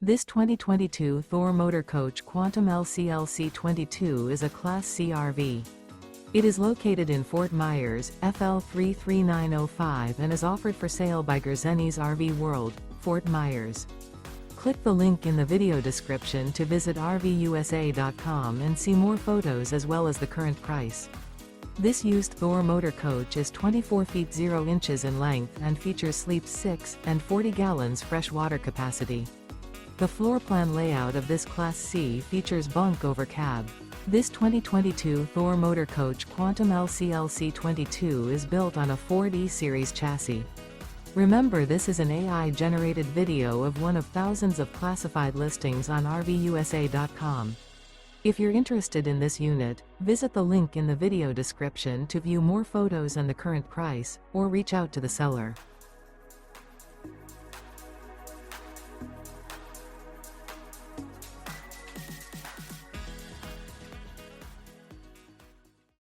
This 2022 Thor Motor Coach Quantum LCLC22 is a Class C RV. It is located in Fort Myers, FL 33905 and is offered for sale by Gerzeny's RV World, Fort Myers. Click the link in the video description to visit RVUSA.com and see more photos as well as the current price. This used Thor motor coach is 24 feet 0 inches in length and features sleeps 6 and 40 gallons fresh water capacity. The floor plan layout of this Class C features bunk over cab. This 2022 Thor Motor Coach Quantum LCLC22 is built on a Ford E-Series chassis. Remember, this is an AI-generated video of one of thousands of classified listings on RVUSA.com. If you're interested in this unit, visit the link in the video description to view more photos and the current price, or reach out to the seller.